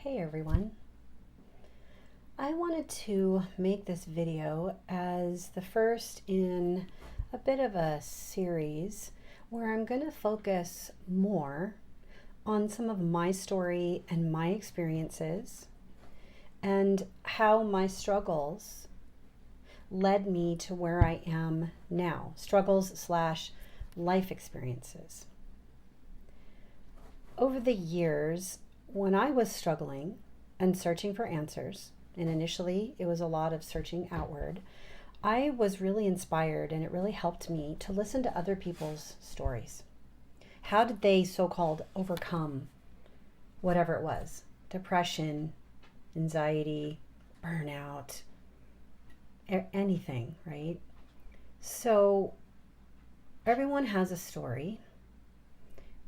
Hey everyone. I wanted to make this video as the first in a bit of a series where I'm going to focus more on some of my story and my experiences and how my struggles led me to where I am now. Struggles slash life experiences. Over the years, when I was struggling and searching for answers, and initially it was a lot of searching outward, I was really inspired and it really helped me to listen to other people's stories. How did they so-called overcome whatever it was? Depression, anxiety, burnout, anything, right? So everyone has a story,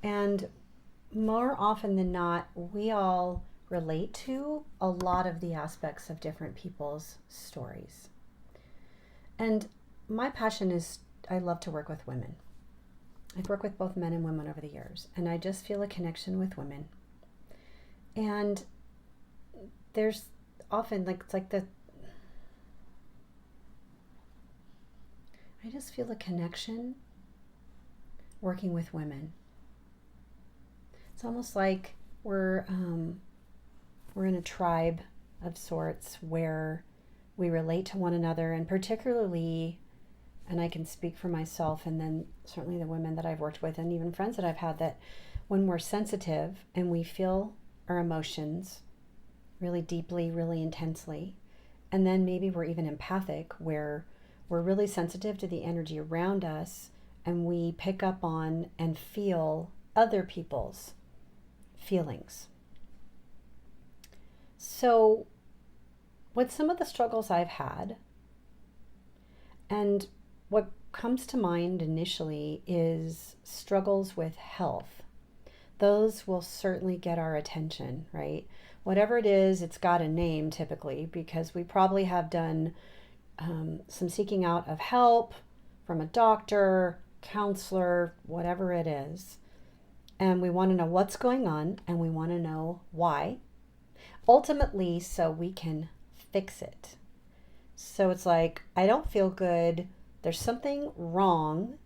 and more often than not, we all relate to a lot of the aspects of different people's stories. And my passion is I love to work with women. I've worked with both men and women over the years, and I just feel a connection with women. And there's often I just feel a connection working with women. It's almost like we're in a tribe of sorts where we relate to one another, and particularly, and I can speak for myself and then certainly the women that I've worked with and even friends that I've had, that when we're sensitive and we feel our emotions really deeply, really intensely, and then maybe we're even empathic where we're really sensitive to the energy around us and we pick up on and feel other people's feelings. So with some of the struggles I've had, and what comes to mind initially is struggles with health. Those will certainly get our attention, right? Whatever it is, it's got a name typically, because we probably have done some seeking out of help from a doctor, counselor, whatever it is. And we want to know what's going on, and we want to know why. Ultimately, so we can fix it. So it's like, I don't feel good. There's something wrong.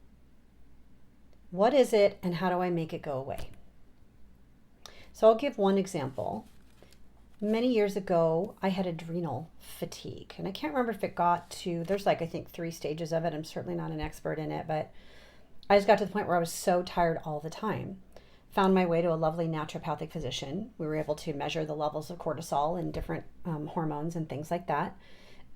What is it, and how do I make it go away? So I'll give one example. Many years ago, I had adrenal fatigue, and I can't remember if it got to, there's I think 3 stages of it. I'm certainly not an expert in it, but I just got to the point where I was so tired all the time. Found my way to a lovely naturopathic physician. We were able to measure the levels of cortisol and different hormones and things like that.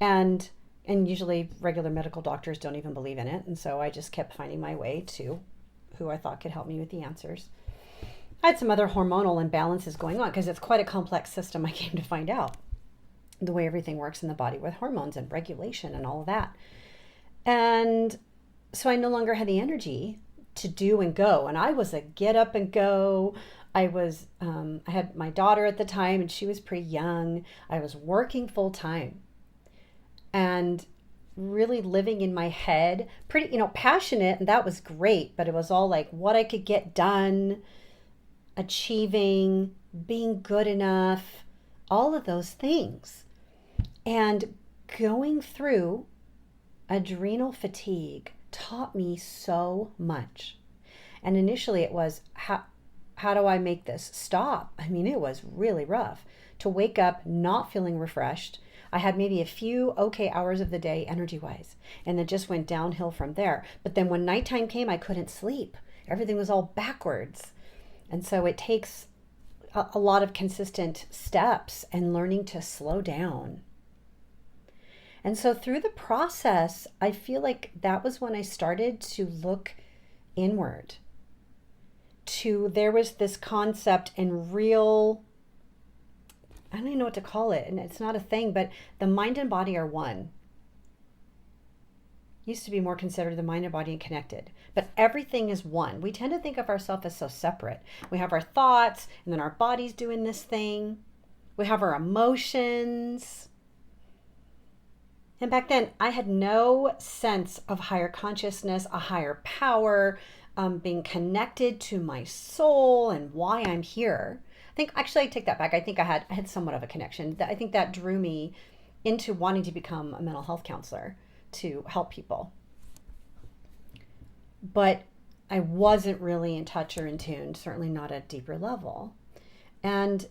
And usually regular medical doctors don't even believe in it. And so I just kept finding my way to who I thought could help me with the answers. I had some other hormonal imbalances going on because it's quite a complex system, I came to find out. The way everything works in the body with hormones and regulation and all of that. And so I no longer had the energy to do and go. And I was a get up and go. I had my daughter at the time, and she was pretty young. I was working full time and really living in my head, pretty, passionate. And that was great, but it was all like what I could get done, achieving, being good enough, all of those things. And going through adrenal fatigue taught me so much. And initially it was, how do I make this stop? I mean, it was really rough to wake up not feeling refreshed. I had maybe a few okay hours of the day energy-wise, and it just went downhill from there. But then when nighttime came, I couldn't sleep. Everything was all backwards. And so it takes a lot of consistent steps and learning to slow down. And so through the process, I feel like that was when I started to look inward. There was this concept and real, I don't even know what to call it, and it's not a thing, but the mind and body are one. Used to be more considered the mind and body and connected, but everything is one. We tend to think of ourselves as so separate. We have our thoughts, and then our body's doing this thing. We have our emotions. And back then, I had no sense of higher consciousness, a higher power, being connected to my soul and why I'm here. think, actually, I take that back. I think I had somewhat of a connection. I think that drew me into wanting to become a mental health counselor to help people. But I wasn't really in touch or in tune, certainly not at a deeper level. And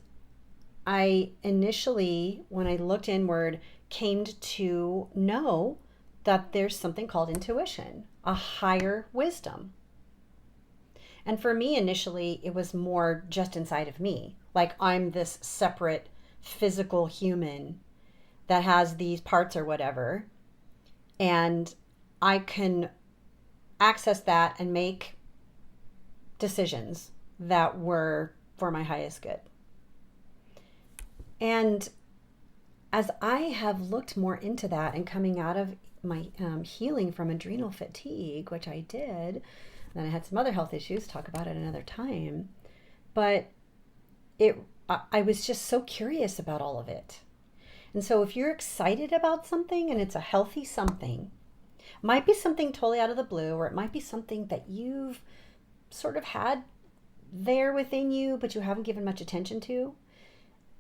I initially, when I looked inward, came to know that there's something called intuition, a higher wisdom. And for me, initially, it was more just inside of me. Like I'm this separate physical human that has these parts or whatever. And I can access that and make decisions that were for my highest good. And as I have looked more into that and coming out of my healing from adrenal fatigue, which I did, then I had some other health issues, talk about it another time, but I was just so curious about all of it. And so if you're excited about something and it's a healthy something, might be something totally out of the blue, or it might be something that you've sort of had there within you, but you haven't given much attention to.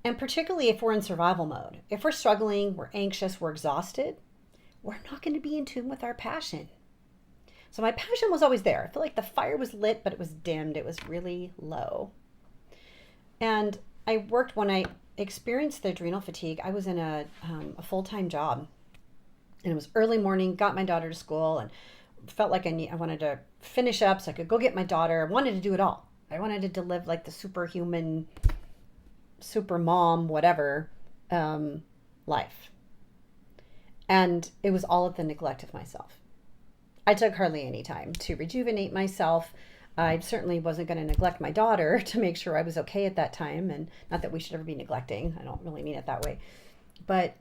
And particularly if we're in survival mode, if we're struggling, we're anxious, we're exhausted, we're not going to be in tune with our passion. So my passion was always there. I feel like the fire was lit, but it was dimmed. It was really low. And I worked, when I experienced the adrenal fatigue, I was in a full-time job. And it was early morning, got my daughter to school, and felt like I wanted to finish up so I could go get my daughter. I wanted to do it all. I wanted to live like the superhuman, super mom, whatever, life. And it was all at the neglect of myself. I took hardly any time to rejuvenate myself. I certainly wasn't going to neglect my daughter to make sure I was okay at that time. And not that we should ever be neglecting. I don't really mean it that way. But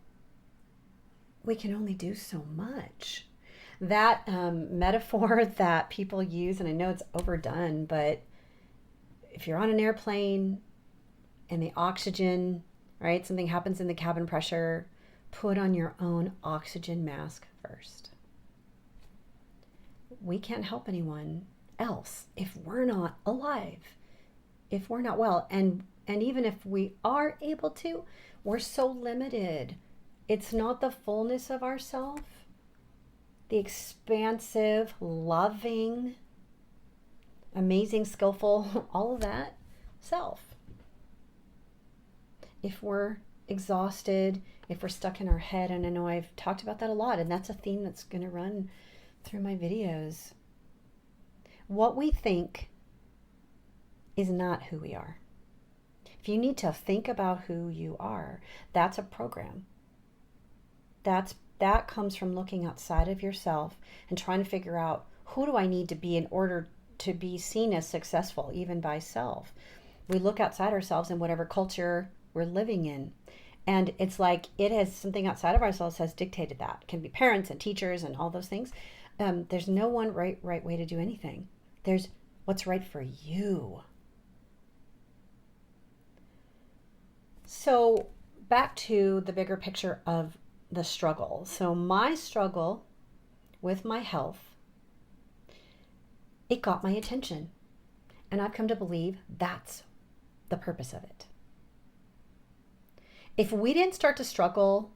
we can only do so much. That metaphor that people use, and I know it's overdone, but if you're on an airplane and the oxygen, right, something happens in the cabin pressure, put on your own oxygen mask first. We can't help anyone else if we're not alive, if we're not well. And even if we are able to, we're so limited. It's not the fullness of ourself, the expansive, loving, amazing, skillful, all of that self. If we're exhausted, if we're stuck in our head, and I know I've talked about that a lot, and that's a theme that's going to run through my videos. What we think is not who we are. If you need to think about who you are, that's a program. That comes from looking outside of yourself and trying to figure out, who do I need to be in order to be seen as successful, even by self. We look outside ourselves in whatever culture we're living in. And it's like it has something outside of ourselves has dictated that. It can be parents and teachers and all those things. There's no one right way to do anything. There's what's right for you. So back to the bigger picture of the struggle. So my struggle with my health, it got my attention. And I've come to believe that's the purpose of it. If we didn't start to struggle,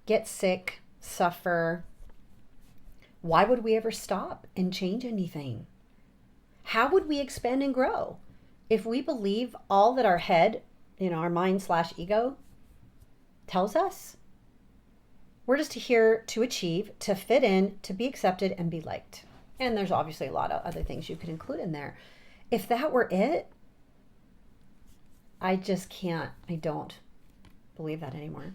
get sick, suffer, why would we ever stop and change anything? How would we expand and grow? If we believe all that our head, our mind/ego tells us, we're just here to achieve, to fit in, to be accepted and be liked. And there's obviously a lot of other things you could include in there. If that were it, I don't believe that anymore.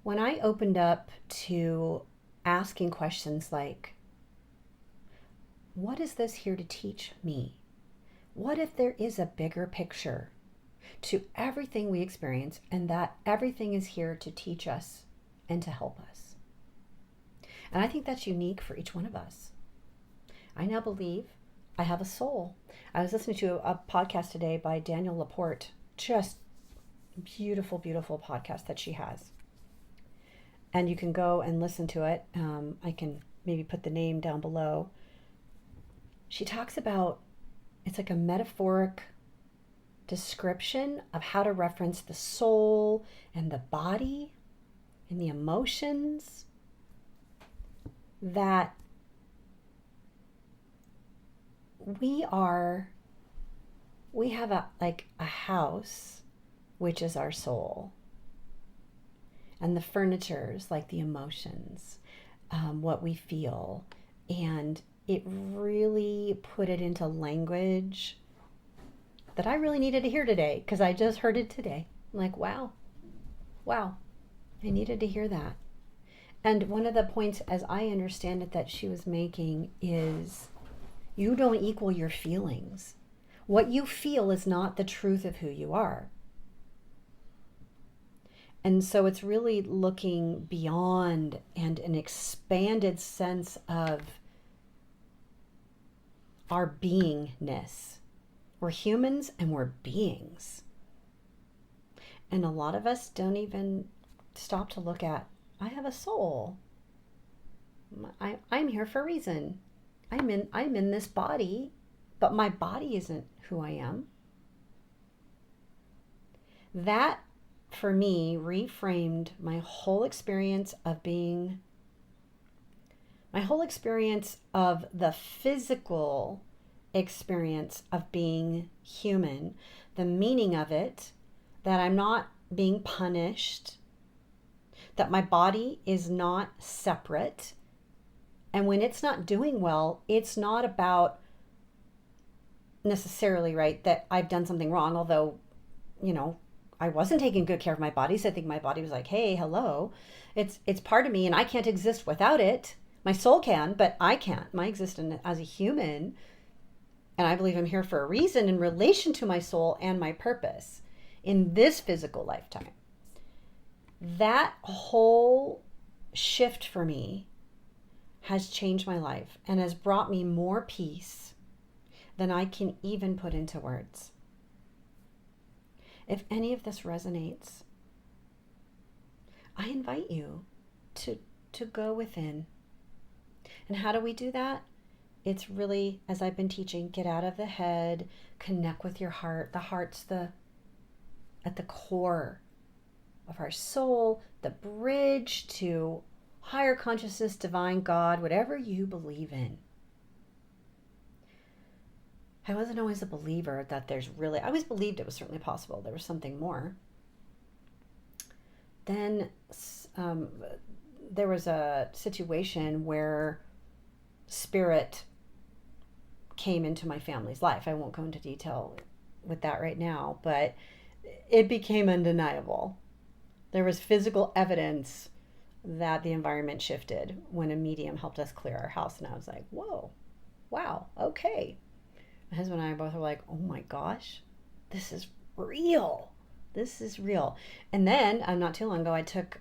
When I opened up to asking questions like, what is this here to teach me? What if there is a bigger picture to everything we experience, and that everything is here to teach us and to help us? And I think that's unique for each one of us. I now believe I have a soul. I was listening to a podcast today by Danielle Laporte, just beautiful, beautiful podcast that she has. And you can go and listen to it. I can maybe put the name down below. She talks about it's like a metaphoric description of how to reference the soul and the body and the emotions, that we have a house, which is our soul, and the furniture's like the emotions, what we feel. And it really put it into language that I really needed to hear today, because I just heard it today. I'm like, wow, I needed to hear that. And one of the points, as I understand it, that she was making is, you don't equal your feelings. What you feel is not the truth of who you are. And so it's really looking beyond and an expanded sense of our beingness. We're humans and we're beings. And a lot of us don't even stop to look at, I have a soul. I'm here for a reason. I'm in this body, but my body isn't who I am. That, for me, reframed my whole experience of being, my whole experience of the physical experience of being human, the meaning of it, that I'm not being punished, that my body is not separate. And when it's not doing well, it's not about necessarily, right, that I've done something wrong, although, I wasn't taking good care of my body. So I think my body was like, hey, hello, it's part of me and I can't exist without it. My soul can, but I can't. My existence as a human, and I believe I'm here for a reason in relation to my soul and my purpose in this physical lifetime. That whole shift for me has changed my life and has brought me more peace than I can even put into words. If any of this resonates, I invite you to go within. And how do we do that? It's really, as I've been teaching, get out of the head, connect with your heart. The heart's at the core of our soul, the bridge to higher consciousness, divine God, whatever you believe in. I wasn't always a believer that I always believed it was certainly possible. There was something more. Then there was a situation where spirit came into my family's life. I won't go into detail with that right now, but it became undeniable. There was physical evidence that the environment shifted when a medium helped us clear our house. And I was like, whoa, wow, okay. My husband and I both were like, oh my gosh, this is real. This is real. And then, not too long ago, I took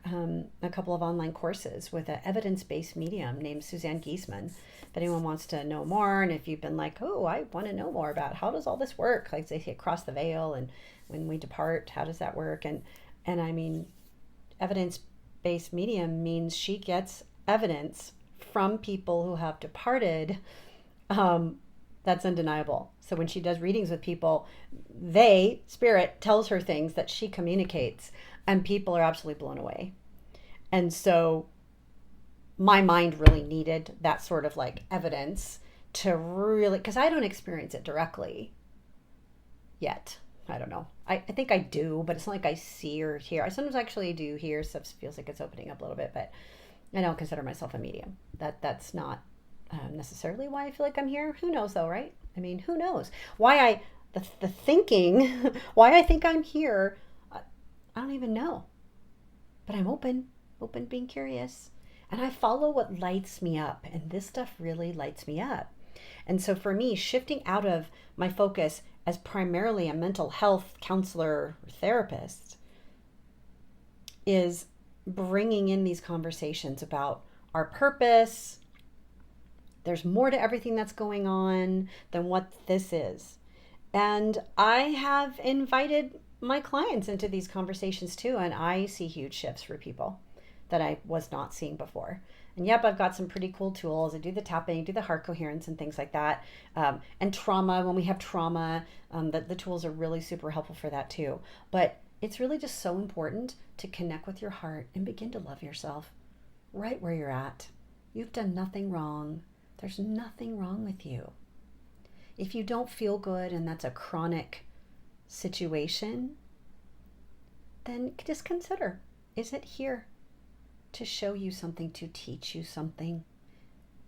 a couple of online courses with an evidence-based medium named Suzanne Giesman. If anyone wants to know more, and if you've been like, oh, I want to know more about how does all this work? Like they say, cross the veil, and when we depart, how does that work? And I mean, evidence-based medium means she gets evidence from people who have departed. That's undeniable. So when she does readings with people, spirit tells her things that she communicates, and people are absolutely blown away. And so my mind really needed that sort of like evidence to really, because I don't experience it directly yet. I don't know. I think I do, but it's not like I see or hear. I sometimes actually do hear stuff. Feels like it's opening up a little bit, but I don't consider myself a medium. That's not necessarily why I feel like I'm here. Who knows though, right? I mean, who knows? Why the thinking, why I think I'm here, I don't even know. But I'm open, being curious. And I follow what lights me up. And this stuff really lights me up. And so for me, shifting out of my focus as primarily a mental health counselor or therapist is bringing in these conversations about our purpose. There's more to everything that's going on than what this is. And I have invited my clients into these conversations too, and I see huge shifts for people that I was not seeing before. And yep, I've got some pretty cool tools. I do the tapping, do the heart coherence and things like that. And trauma, when we have trauma, the tools are really super helpful for that too. But it's really just so important to connect with your heart and begin to love yourself right where you're at. You've done nothing wrong. There's nothing wrong with you. If you don't feel good and that's a chronic situation, then just consider, is it here to show you something, to teach you something?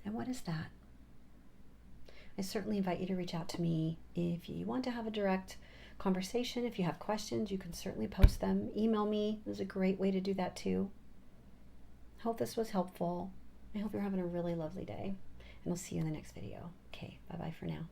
And what is that? I certainly invite you to reach out to me if you want to have a direct conversation. If you have questions, you can certainly post them. Email me is a great way to do that too. Hope this was helpful. I hope you're having a really lovely day, and I'll see you in the next video. Okay, bye-bye for now.